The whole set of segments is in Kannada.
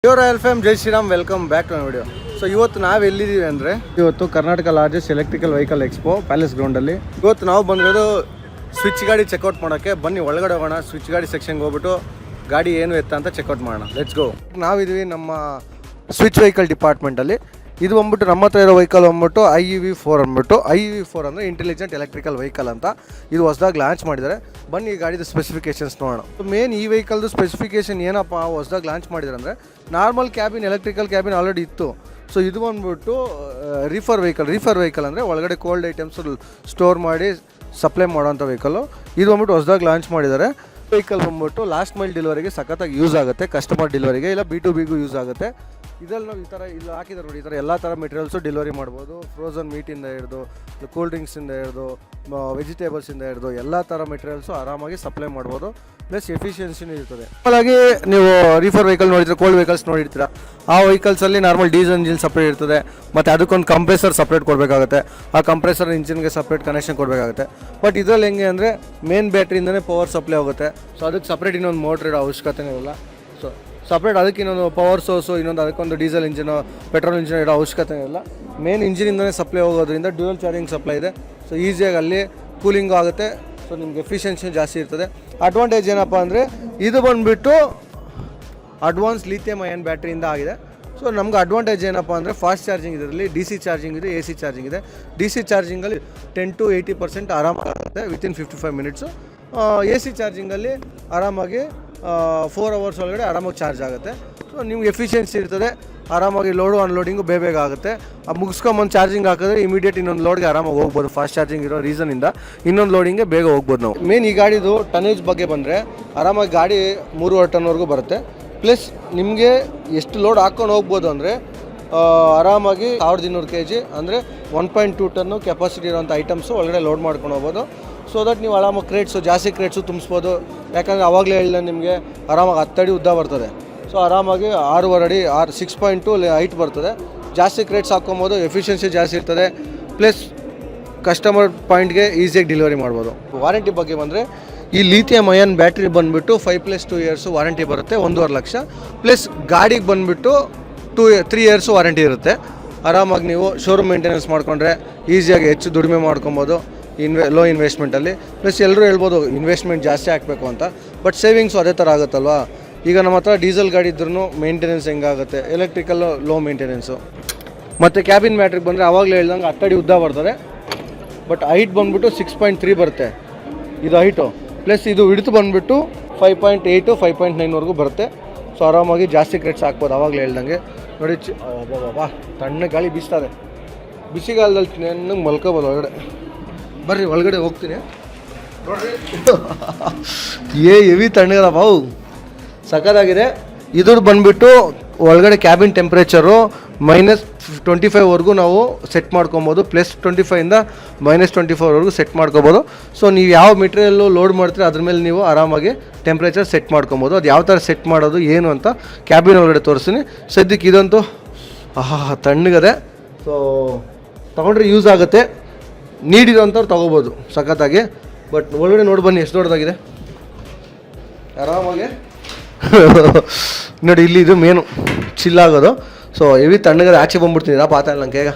ರಾಯಲ್ ಫೇಮ್ ಜೈ Shriram welcome back to my video. So ಇವತ್ತು ನಾವು ಎಲ್ಲಿದ್ದೀವಿ ಅಂದರೆ ಇವತ್ತು Karnataka largest electrical vehicle expo palace ಗ್ರೌಂಡಲ್ಲಿ. ಇವತ್ತು ನಾವು ಬಂದಿರೋದು ಸ್ವಿಚ್ ಗಾಡಿ ಚೆಕ್ಔಟ್ ಮಾಡೋಕ್ಕೆ. ಬನ್ನಿ ಒಳಗಡೆ ಹೋಗೋಣ, ಸ್ವಿಚ್ ಗಾಡಿ ಸೆಕ್ಷನ್ಗೆ ಹೋಗ್ಬಿಟ್ಟು ಗಾಡಿ ಏನು ಎತ್ತ ಅಂತ ಚೆಕ್ಔಟ್ ಮಾಡೋಣ. Let's go. ನಾವಿದ್ದೀವಿ ನಮ್ಮ ಸ್ವಿಚ್ ವೆಹಿಕಲ್ ಡಿಪಾರ್ಟ್ಮೆಂಟಲ್ಲಿ. ಇದು ಬಂದ್ಬಿಟ್ಟು ನಮ್ಮ ಹತ್ರ ಇರೋ ವೆಹಿಕಲ್ ಬಂದ್ಬಿಟ್ಟು IEV4 ಅಂದ್ಬಿಟ್ಟು IEV4 ಅಂದರೆ ಇಂಟೆಲಿಜೆಂಟ್ ಎಲೆಕ್ಟ್ರಿಕಲ್ ವೆಹಿಕಲ್ ಅಂತ. ಇದು ಹೊಸದಾಗಿ ಲಾಂಚ್ ಮಾಡಿದ್ದಾರೆ. ಬನ್ನಿ ಈ ಗಾಡಿದು ಸ್ಪೆಸಿಫಿಕೇಷನ್ಸ್ ನೋಡೋಣ. ಮೇನ್ ಈ ವೆಹಿಕಲ್ದು ಸ್ಪೆಸಿಫಿಕೇಷನ್ ಏನಪ್ಪ ಹೊಸದಾಗಿ ಲಾಂಚ್ ಮಾಡಿದ್ದಾರೆ ಅಂದರೆ, normal cabin, electrical cabin already ಇತ್ತು. ಸೊ ಇದು ಬಂದ್ಬಿಟ್ಟು ರೀಫರ್ ವೆಹಿಕಲ್ ಅಂದರೆ ಒಳಗಡೆ ಕೋಲ್ಡ್ ಐಟಮ್ಸ್ ಸ್ಟೋರ್ ಮಾಡಿ ಸಪ್ಲೈ ಮಾಡೋಂಥ ವೆಹಿಕಲ್ಲು. ಇದು ಬಂದ್ಬಿಟ್ಟು ಹೊಸದಾಗಿ ಲಾಂಚ್ ಮಾಡಿದ್ದಾರೆ. ವೆಹಿಕಲ್ ಬಂದ್ಬಿಟ್ಟು ಲಾಸ್ಟ್ ಮೈಲ್ ಡೆಲಿವರಿಗೆ ಸಖತ್ತಾಗಿ ಯೂಸ್ ಆಗುತ್ತೆ, ಕಸ್ಟಮರ್ ಡೆಲಿವರಿಗೆ ಇಲ್ಲ B2Bಗೂ ಯೂಸ್ ಆಗುತ್ತೆ. ಇದರಲ್ಲಿ ನಾವು ಈ ಥರ ಇಲ್ಲಿ ಹಾಕಿದ್ದಾರೆ ನೋಡಿ, ಈ ಥರ ಎಲ್ಲ ಥರ ಮೆಟೀರಿಯಲ್ಸು ಡೆಲಿವರಿ ಮಾಡ್ಬೋದು. ಫ್ರೋಝನ್ ಮೀಟಿಂದ ಹಿಡಿದು ಕೂಲ್ ಡ್ರಿಂಕ್ಸಿಂದ ಹಿಡಿದು ವೆಜಿಟೇಬಲ್ಸಿಂದ ಹಿಡಿದು ಎಲ್ಲ ಥರ ಮೆಟೀರಿಯಲ್ಸು ಆರಾಮಾಗಿ ಸಪ್ಲೈ ಮಾಡ್ಬೋದು. ಪ್ಲಸ್ ಎಫಿಷಿಯನ್ಸಿನೂ ಇರ್ತದೆ. ಹಾಗಾಗಿ ನೀವು ರೀಫರ್ ವೆಹಿಕಲ್ ನೋಡಿದ್ರೆ, ಕೋಲ್ಡ್ ವೆಹಿಕಲ್ಸ್ ನೋಡಿರ್ತೀರ, ಆ ವೆಹಿಕಲ್ಸಲ್ಲಿ ನಾರ್ಮಲ್ ಡೀಸೆಲ್ ಇಂಜಿನ್ ಸಪ್ರೇಟ್ ಇರ್ತದೆ, ಮತ್ತು ಅದಕ್ಕೊಂದು ಕಂಪ್ರೆಸರ್ ಸಪ್ರೇಟ್ ಕೊಡಬೇಕಾಗುತ್ತೆ. ಆ ಕಂಪ್ರೆಸರ್ ಇಂಜಿನ್ಗೆ ಸಪ್ರೇಟ್ ಕನೆಕ್ಷನ್ ಕೊಡಬೇಕಾಗುತ್ತೆ. ಬಟ್ ಇದರಲ್ಲಿ ಹೆಂಗೆ ಅಂದರೆ ಮೇನ್ ಬ್ಯಾಟ್ರಿಯಿಂದನೇ ಪವರ್ ಸಪ್ಲೈ ಹೋಗುತ್ತೆ. ಸೊ ಅದಕ್ಕೆ ಸಪ್ರೇಟ್ ಇನ್ನೊಂದು ಮೋಟ್ರ್ ಇಡೋ ಅವಶ್ಯಕತೆನೇ ಇರಲ್ಲ. ಸೊ ಸಪ್ರೇಟ್ ಅದಕ್ಕೆ ಇನ್ನೊಂದು ಪವರ್ ಸೋರ್ಸು, ಇನ್ನೊಂದು ಅದಕ್ಕೊಂದು ಡೀಸೆಲ್ ಇಂಜಿನು, ಪೆಟ್ರೋಲ್ ಇಂಜಿನ್ ಇಡೋ ಅವಶ್ಯಕತೆ ಇಲ್ಲ. ಮೇನ್ ಇಂಜಿನಿಂದನೇ ಸಪ್ಲೈ ಹೋಗೋದ್ರಿಂದ ಡ್ಯೂಯಲ್ ಚಾರ್ಜಿಂಗ್ ಸಪ್ಲೈ ಇದೆ. ಸೊ ಈಸಿಯಾಗಿ ಅಲ್ಲಿ ಕೂಲಿಂಗು ಆಗುತ್ತೆ. ಸೊ ನಿಮ್ಗೆ ಎಫಿಷಿಯನ್ಸಿ ಜಾಸ್ತಿ ಇರ್ತದೆ. ಅಡ್ವಾಂಟೇಜ್ ಏನಪ್ಪ ಅಂದರೆ ಇದು ಬಂದುಬಿಟ್ಟು ಅಡ್ವಾನ್ಸ್ ಲಿಥಿಯಂ ಅಯಾನ್ ಬ್ಯಾಟ್ರಿಯಿಂದ ಆಗಿದೆ. ಸೊ ನಮ್ಗೆ ಅಡ್ವಾಂಟೇಜ್ ಏನಪ್ಪ ಅಂದರೆ ಫಾಸ್ಟ್ ಚಾರ್ಜಿಂಗ್ ಇದರಲ್ಲಿ. DC ಚಾರ್ಜಿಂಗ್ ಇದೆ, AC ಚಾರ್ಜಿಂಗ್ ಇದೆ. DC ಚಾರ್ಜಿಂಗಲ್ಲಿ 10 to 80% ಆರಾಮಾಗುತ್ತೆ ವಿತಿನ್ 55 ಮಿನಿಟ್ಸು. AC ಚಾರ್ಜಿಂಗಲ್ಲಿ ಆರಾಮಾಗಿ 4 hours ಒಳಗಡೆ ಆರಾಮಾಗಿ ಚಾರ್ಜ್ ಆಗುತ್ತೆ. ಸೊ ನಿಮ್ಗೆ ಎಫಿಷಿಯನ್ಸಿ ಇರ್ತದೆ. ಆರಾಮಾಗಿ ಲೋಡು ಅನ್ಲೋಡಿಂಗು ಬೇಗ ಆಗುತ್ತೆ. ಮುಗಿಸ್ಕೊಂಬಂದು ಚಾರ್ಜಿಂಗ್ ಹಾಕಿದ್ರೆ ಇಮಿಡಿಯೇಟ್ ಇನ್ನೊಂದು ಲೋಡ್ಗೆ ಆರಾಮಾಗಿ ಹೋಗ್ಬೋದು. ಫಾಸ್ಟ್ ಚಾರ್ಜಿಂಗ್ ಇರೋ ರೀಸನಿಂದ ಇನ್ನೊಂದು ಲೋಡಿಂಗೆ ಬೇಗ ಹೋಗ್ಬೋದು ನಾವು. ಮೇನ್ ಈ ಗಾಡಿದು ಟನೇಜ್ ಬಗ್ಗೆ ಬಂದರೆ ಆರಾಮಾಗಿ ಗಾಡಿ 3.5 ಟನ್ವರೆಗೂ ಬರುತ್ತೆ. ಪ್ಲಸ್ ನಿಮಗೆ ಎಷ್ಟು ಲೋಡ್ ಹಾಕ್ಕೊಂಡು ಹೋಗ್ಬೋದು ಅಂದರೆ ಆರಾಮಾಗಿ 1200 kg ಅಂದರೆ 1.2 ಟನ್ನು ಕೆಪಾಸಿಟಿ ಇರೋಂಥ ಐಟಮ್ಸು ಒಳಗಡೆ ಲೋಡ್ ಮಾಡ್ಕೊಂಡು ಹೋಗ್ಬೋದು. ಸೊ ದಟ್ ನೀವು ಆರಾಮಾಗಿ ಜಾಸ್ತಿ ಕ್ರೇಟ್ಸು ತುಂಬಿಸ್ಬೋದು. ಯಾಕಂದರೆ ಆವಾಗಲೇ ಹೇಳಿದೆ ನಿಮಗೆ ಆರಾಮಾಗಿ 10 ಅಡಿ ಉದ್ದ ಬರ್ತದೆ. ಸೊ ಆರಾಮಾಗಿ 6.5 ಅಡಿ 6.2 ಹೈಟ್ ಬರ್ತದೆ. ಜಾಸ್ತಿ ಕ್ರೇಟ್ಸ್ ಹಾಕ್ಕೊಬೋದು, ಎಫಿಷಿಯನ್ಸಿ ಜಾಸ್ತಿ ಇರ್ತದೆ. ಪ್ಲಸ್ ಕಸ್ಟಮರ್ ಪಾಯಿಂಟ್ಗೆ ಈಸಿಯಾಗಿ ಡೆಲಿವರಿ ಮಾಡ್ಬೋದು. ವಾರಂಟಿ ಬಗ್ಗೆ ಬಂದರೆ ಈ ಲಿಥಿಯಂ ಅಯಾನ್ ಬ್ಯಾಟ್ರಿ ಬಂದುಬಿಟ್ಟು 5+2 years ವಾರಂಟಿ ಬರುತ್ತೆ, 1.5 ಲಕ್ಷ. ಪ್ಲಸ್ ಗಾಡಿಗೆ ಬಂದುಬಿಟ್ಟು 3 years ವಾರಂಟಿ ಇರುತ್ತೆ. ಆರಾಮಾಗಿ ನೀವು ಶೋರೂಮ್ ಮೇಂಟೆನೆನ್ಸ್ ಮಾಡಿಕೊಂಡ್ರೆ ಈಸಿಯಾಗಿ ಹೆಚ್ಚು ದುಡಿಮೆ ಮಾಡ್ಕೊಬೋದು ಲೋ ಇನ್ವೆಸ್ಟ್ಮೆಂಟಲ್ಲಿ. ಪ್ಲಸ್ ಎಲ್ಲರೂ ಹೇಳ್ಬೋದು ಇನ್ವೆಸ್ಟ್ಮೆಂಟ್ ಜಾಸ್ತಿ ಹಾಕಬೇಕು ಅಂತ, ಬಟ್ ಸೇವಿಂಗ್ಸು ಅದೇ ಥರ ಆಗುತ್ತಲ್ವಾ. ಈಗ ನಮ್ಮ ಹತ್ರ ಡೀಸೆಲ್ ಗಾಡಿ ಇದ್ರೂ ಮೇಂಟೆನೆನ್ಸ್ ಹೆಂಗಾಗುತ್ತೆ, ಎಲೆಕ್ಟ್ರಿಕಲ್ ಲೋ ಮೇಂಟೆನೆನ್ಸು. ಮತ್ತು ಕ್ಯಾಬಿನ್ ಬ್ಯಾಟ್ರಿಗೆ ಬಂದರೆ ಆವಾಗಲೇ ಹೇಳ್ದಂಗೆ 10 ಅಡಿ ಉದ್ದ ಬರ್ತದೆ. ಬಟ್ ಹೈಟ್ ಬಂದುಬಿಟ್ಟು 6.3 ಬರುತ್ತೆ ಇದು ಹೈಟು. ಪ್ಲಸ್ ಇದು ಹಿಡಿತು ಬಂದುಬಿಟ್ಟು 5.8 5.9ವರೆಗೂ ಬರುತ್ತೆ. ಸೊ ಆರಾಮಾಗಿ ಜಾಸ್ತಿ ಕ್ರೇಟ್ಸ್ ಹಾಕ್ಬೋದು ಆವಾಗಲೇ ಹೇಳ್ದಂಗೆ. ನೋಡಿ ಬಾ ತಣ್ಣ ಗಾಳಿ ಬೀಸ್ತಾರೆ. ಬಿಸಿಗಾಲದಲ್ಲಿ ನೆನ್ನಗೆ ಮಲ್ಕೋಬೋದು ಒಳಗಡೆ. ಬರ್ರಿ ಒಳಗಡೆ ಹೋಗ್ತೀನಿ ನೋಡ್ರಿ. ಹೆವಿ ತಣ್ಣಗಲ್ಲ ಬಾವು, ಸಖತ್ತಾಗಿದೆ. ಇದ್ರದ್ದು ಬಂದುಬಿಟ್ಟು ಒಳಗಡೆ ಕ್ಯಾಬಿನ್ ಟೆಂಪ್ರೇಚರು -25ವರೆಗೂ ನಾವು ಸೆಟ್ ಮಾಡ್ಕೊಬೋದು. +25ಇಂದ -24ವರೆಗೂ ಸೆಟ್ ಮಾಡ್ಕೊಬೋದು. ಸೊ ನೀವು ಯಾವ ಮೆಟೀರಿಯಲ್ಲು ಲೋಡ್ ಮಾಡ್ತೀರಿ ಅದ್ರ ಮೇಲೆ ನೀವು ಆರಾಮಾಗಿ ಟೆಂಪ್ರೇಚರ್ ಸೆಟ್ ಮಾಡ್ಕೊಬೋದು. ಅದು ಯಾವ ಥರ ಸೆಟ್ ಮಾಡೋದು ಏನು ಅಂತ ಕ್ಯಾಬಿನ್ ಒಳಗಡೆ ತೋರಿಸ್ತೀನಿ. ಸದ್ಯಕ್ಕೆ ಇದಂತೂ ತಣ್ಣಗದೆ. ಸೊ ತೊಗೊಂಡ್ರೆ ಯೂಸ್ ಆಗುತ್ತೆ, ನೀಡಿರೋಂಥವ್ರು ತೊಗೋಬೋದು ಸಖತ್ತಾಗಿ. ಬಟ್ ಒಳಗಡೆ ನೋಡಿ ಬನ್ನಿ ಎಷ್ಟು ದೊಡ್ಡದಾಗಿದೆ ಆರಾಮಾಗಿ. ನೋಡಿ ಇಲ್ಲಿ ಇದು ಮೇನು ಚಿಲ್ಲಾಗೋದು. ಸೊ ಹೆವಿ ತಣ್ಣಗದೆ. ಆಚೆ ಬಂದ್ಬಿಡ್ತೀನಿ ಪಾತ ನಂಗೆ. ಈಗ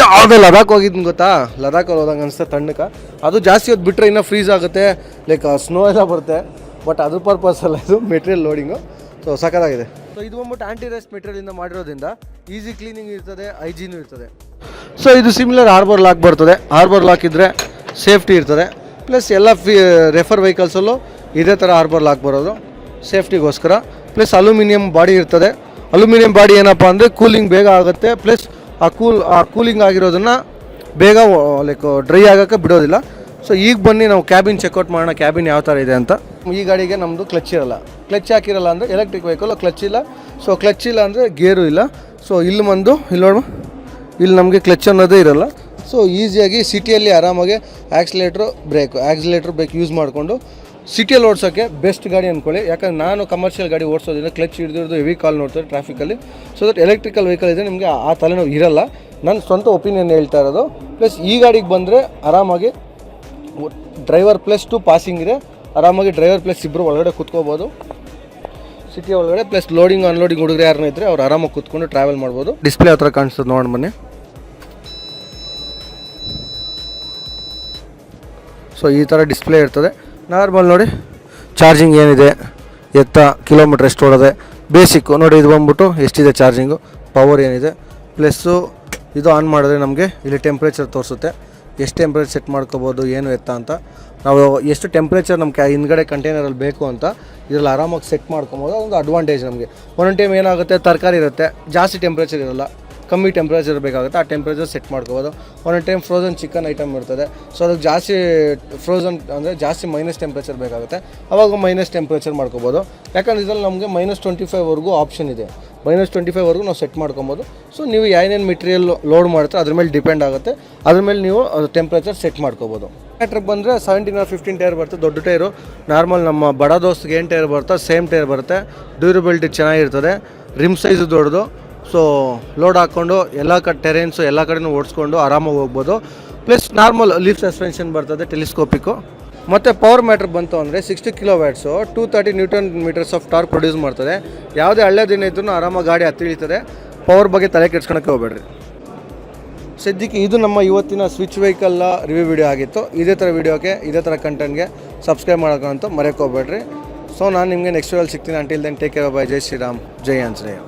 ಯಾವುದೇ ಲದಾಖ್ ಹೋಗಿದ್ದೀನಿ ಗೊತ್ತಾ, ಲದಾಖಲ್ಲಿ ಹೋದಂಗೆ ಅನಿಸ್ತೆ ತಣ್ಣಕ್ಕೆ. ಅದು ಜಾಸ್ತಿ ಹೊತ್ತು ಬಿಟ್ಟರೆ ಇನ್ನೂ ಫ್ರೀಸ್ ಆಗುತ್ತೆ, ಲೈಕ್ ಸ್ನೋ ಎಲ್ಲ ಬರುತ್ತೆ. ಬಟ್ ಅದ್ರ ಪರ್ಪಸ್ ಅಲ್ಲ, ಇದು ಮೆಟೀರಿಯಲ್ ಲೋಡಿಂಗು. ಸೊ ಸಖತ್ತಾಗಿದೆ. ಸೊ ಇದು ಬಂದ್ಬಿಟ್ಟು ಆ್ಯಂಟಿ ರಸ್ಟ್ ಮೆಟೀರಿಯಲಿಂದ ಮಾಡಿರೋದ್ರಿಂದ ಈಸಿ ಕ್ಲೀನಿಂಗ್ ಇರ್ತದೆ, ಹೈಜೀನು ಇರ್ತದೆ. ಸೊ ಇದು ಸಿಮಿಲರ್ ಹಾರ್ಬರ್ ಲಾಕ್ ಬರ್ತದೆ. ಹಾರ್ಬರ್ ಲಾಕ್ ಇದ್ದರೆ ಸೇಫ್ಟಿ ಇರ್ತದೆ. ಪ್ಲಸ್ ಎಲ್ಲ ರೆಫರ್ ವೆಹಿಕಲ್ಸಲ್ಲೂ ಇದೇ ಥರ ಹಾರ್ಬರ್ ಲಾಕ್ ಬರೋದು ಸೇಫ್ಟಿಗೋಸ್ಕರ. ಪ್ಲಸ್ ಅಲ್ಯೂಮಿನಿಯಂ ಬಾಡಿ ಇರ್ತದೆ. ಅಲ್ಯೂಮಿನಿಯಂ ಬಾಡಿ ಏನಪ್ಪ ಅಂದರೆ ಕೂಲಿಂಗ್ ಬೇಗ ಆಗುತ್ತೆ. ಪ್ಲಸ್ ಆ ಕೂಲಿಂಗ್ ಆಗಿರೋದನ್ನು ಬೇಗ ಲೈಕ್ ಡ್ರೈ ಆಗೋಕ್ಕೆ ಬಿಡೋದಿಲ್ಲ. ಸೊ ಈಗ ಬನ್ನಿ ನಾವು ಕ್ಯಾಬಿನ್ ಚೆಕ್ಔಟ್ ಮಾಡೋಣ, ಕ್ಯಾಬಿನ್ ಯಾವ ಥರ ಇದೆ ಅಂತ. ಈ ಗಾಡಿಗೆ ನಮ್ಮದು ಕ್ಲಚ್ ಇರಲ್ಲ. ಕ್ಲಚ್ ಹಾಕಿರಲ್ಲ ಅಂದರೆ ಎಲೆಕ್ಟ್ರಿಕ್ ವೆಹಿಕಲ್ಲು ಕ್ಲಚ್ ಇಲ್ಲ. ಸೊ ಕ್ಲಚ್ ಇಲ್ಲ ಅಂದರೆ ಗೇರು ಇಲ್ಲ. ಸೊ ಇಲ್ಲಿ ಇಲ್ಲಿ ನೋಡುವ, ಇಲ್ಲಿ ನಮಗೆ ಕ್ಲಚ್ ಅನ್ನೋದೇ ಇರಲ್ಲ. ಸೊ ಈಸಿಯಾಗಿ ಸಿಟಿಯಲ್ಲಿ ಆರಾಮಾಗಿ ಆಕ್ಸಿಲೇಟ್ರು ಬ್ರೇಕ್ ಯೂಸ್ ಮಾಡಿಕೊಂಡು ಸಿಟಿಯಲ್ಲಿ ಓಡಿಸೋಕ್ಕೆ ಬೆಸ್ಟ್ ಗಾಡಿ ಅಂದ್ಕೊಳ್ಳಿ. ಯಾಕಂದ್ರೆ ನಾನು ಕಮರ್ಷಿಯಲ್ ಗಾಡಿ ಓಡಿಸೋದ್ರಿಂದ ಕ್ಲಚ್ ಹಿಡಿದಿರೋದು ಹೆವಿ ಕಾಲ್ ನೋಡ್ತಾರೆ ಟ್ರಾಫಿಕಲ್ಲಿ. ಸೊ ದಟ್ ಎಲೆಕ್ಟ್ರಿಕಲ್ ವೆಹಿಕಲ್ ಇದೆ ನಿಮಗೆ ಆ ತಲೆನೋವು ಇರಲ್ಲ. ನನ್ನ ಸ್ವಂತ ಒಪಿನಿಯನ್ ಹೇಳ್ತಾ ಇರೋದು. ಪ್ಲಸ್ ಈ ಗಾಡಿಗೆ ಬಂದರೆ ಆರಾಮಾಗಿ ಡ್ರೈವರ್ +2 ಪಾಸಿಂಗ್ ಇದೆ. ಆರಾಮಾಗಿ ಡ್ರೈವರ್ ಪ್ಲಸ್ ಇಬ್ಬರು ಒಳಗಡೆ ಕೂತ್ಕೋಬೋದು. ಸಿಟಿ ಒಳಗಡೆ ಪ್ಲಸ್ ಲೋಡಿಂಗ್ ಅನ್ಲೋಡಿಂಗ್ ಹುಡುಗರು ಯಾರನ್ನ ಇದ್ದರೆ ಅವ್ರು ಆರಾಮಾಗಿ ಕೂತ್ಕೊಂಡು ಟ್ರಾವೆಲ್ ಮಾಡ್ಬೋದು. ಡಿಸ್ಪ್ಲೇ ಹತ್ರ ಕಾಣಿಸ್ತದೆ ನೋಡಿ ಬನ್ನಿ. ಸೊ ಈ ಥರ ಡಿಸ್ಪ್ಲೇ ಇರ್ತದೆ. ನಾರ್ಮಲ್ ನೋಡಿ ಚಾರ್ಜಿಂಗ್ ಏನಿದೆ, ಎತ್ತ ಕಿಲೋಮೀಟ್ರ್ ಎಷ್ಟು ಓಡೋದೆ, ಬೇಸಿಕ್ಕು ನೋಡಿ. ಇದು ಬಂದ್ಬಿಟ್ಟು ಎಷ್ಟಿದೆ ಚಾರ್ಜಿಂಗು, ಪವರ್ ಏನಿದೆ, ಪ್ಲಸ್ಸು ಇದು ಆನ್ ಮಾಡಿದ್ರೆ ನಮಗೆ ಇಲ್ಲಿ ಟೆಂಪ್ರೇಚರ್ ತೋರಿಸುತ್ತೆ. ಎಷ್ಟು ಟೆಂಪ್ರೇಚರ್ ಸೆಟ್ ಮಾಡ್ಕೋಬೋದು, ಏನು ಎತ್ತ ಅಂತ. ನಾವು ಎಷ್ಟು ಟೆಂಪ್ರೇಚರ್ ನಮ್ಮ ಹಿಂದ್ಗಡೆ ಕಂಟೈನರಲ್ಲಿ ಬೇಕು ಅಂತ ಇದರಲ್ಲಿ ಆರಾಮಾಗಿ ಸೆಟ್ ಮಾಡ್ಕೊಬೋದು. ಅದೊಂದು ಅಡ್ವಾಂಟೇಜ್ ನಮಗೆ. ಒಂದೊಂದು ಟೈಮ್ ಏನಾಗುತ್ತೆ, ತರಕಾರಿ ಇರುತ್ತೆ, ಜಾಸ್ತಿ ಟೆಂಪ್ರೇಚರ್ ಇರೋಲ್ಲ, ಕಮ್ಮಿ ಟೆಂಪ್ರೇಚರ್ ಬೇಕಾಗುತ್ತೆ, ಆ ಟೆಂಪ್ರೇಚರ್ ಸೆಟ್ ಮಾಡ್ಕೋಬೋದು. ಒಂದೊಂದು ಟೈಮ್ ಫ್ರೋಝನ್ ಚಿಕನ್ ಐಟಮ್ ಇರ್ತದೆ, ಸೊ ಅದಕ್ಕೆ ಜಾಸ್ತಿ ಫ್ರೋಝನ್ ಅಂದರೆ ಜಾಸ್ತಿ ಮೈನಸ್ ಟೆಂಪ್ರೇಚರ್ ಬೇಕಾಗುತ್ತೆ, ಅವಾಗ ಮೈನಸ್ ಟೆಂಪ್ರೇಚರ್ ಮಾಡ್ಕೋಬೋದು. ಯಾಕಂದರೆ ಇದರಲ್ಲಿ ನಮಗೆ -25ವರೆಗೂ ಆಪ್ಷನ್ ಇದೆ. -25ವರೆಗೂ ನಾವು ಸೆಟ್ ಮಾಡ್ಕೊಬೋದು. ಸೊ ನೀವು ಏನೇನು ಮೆಟೀರಿಯಲ್ ಲೋಡ್ ಮಾಡ್ತಾರೆ ಅದ್ರ ಮೇಲೆ ಡಿಪೆಂಡ್ ಆಗುತ್ತೆ, ಅದ್ರ ಮೇಲೆ ನೀವು ಟೆಂಪ್ರೇಚರ್ ಸೆಟ್ ಮಾಡ್ಕೋಬೋದು. ಟ್ರಕ್ ಬಂದರೆ 17 or 15 ಟೈರ್ ಬರುತ್ತೆ, ದೊಡ್ಡ ಟೈರು. ನಾರ್ಮಲ್ ನಮ್ಮ ಬಡ ದೋಸ್ತಿಗೆ ಏನು ಟೈರ್ ಬರುತ್ತೆ ಸೇಮ್ ಟೈರ್ ಬರುತ್ತೆ. ಡ್ಯೂರಬಿಲಿಟಿ ಚೆನ್ನಾಗಿರ್ತದೆ, ರಿಮ್ ಸೈಜು ದೊಡ್ಡದು. ಸೊ ಲೋಡ್ ಹಾಕ್ಕೊಂಡು ಎಲ್ಲ ಟೆರೇನ್ಸು ಎಲ್ಲ ಕಡೆನೂ ಓಡಿಸ್ಕೊಂಡು ಆರಾಮಾಗಿ ಹೋಗ್ಬೋದು. ಪ್ಲಸ್ ನಾರ್ಮಲ್ ಲೀಫ್ ಸಸ್ಪೆನ್ಷನ್ ಬರ್ತದೆ, ಟೆಲಿಸ್ಕೋಪಿಕ್ಕು. ಮತ್ತು ಪವರ್ ಮ್ಯಾಟ್ರ್ ಬಂತು ಅಂದರೆ 60 kW 230 Nm of torque produce ಮಾಡ್ತದೆ. ಯಾವುದೇ ಹಳ್ಳೆ ದಿನ ಇದ್ರೂ ಆರಾಮಾಗಿ ಗಾಡಿ ಹತ್ತಿಳಿತದೆ. ಪವರ್ ಬಗ್ಗೆ ತಲೆ ಕೆಡ್ಸ್ಕೊಳಕ್ಕೆ ಹೋಗ್ಬೇಡ್ರಿ. ಸದ್ಯಕ್ಕೆ ಇದು ನಮ್ಮ ಇವತ್ತಿನ ಸ್ವಿಚ್ ವೆಹಿಕಲ್ನ ರಿವ್ಯೂ ವಿಡಿಯೋ ಆಗಿತ್ತು. ಇದೇ ಥರ ವೀಡಿಯೋಗೆ, ಇದೇ ಥರ ಕಂಟೆಂಟ್ಗೆ ಸಬ್ಸ್ಕ್ರೈಬ್ ಮಾಡೋಕ್ಕಂತೂ ಮರೆಯೋಕೆ ಹೋಗ್ಬೇಡ್ರಿ. ಸೊ ನಾನು ನಿಮಗೆ ನೆಕ್ಸ್ಟ್ ವಿಡಿಯೋಲ್ಲಿ ಸಿಗ್ತೀನಿ. Until then take care, bye. ಜೈ ಶ್ರೀರಾಮ್, ಜೈ ಆಂಜನೇಯ.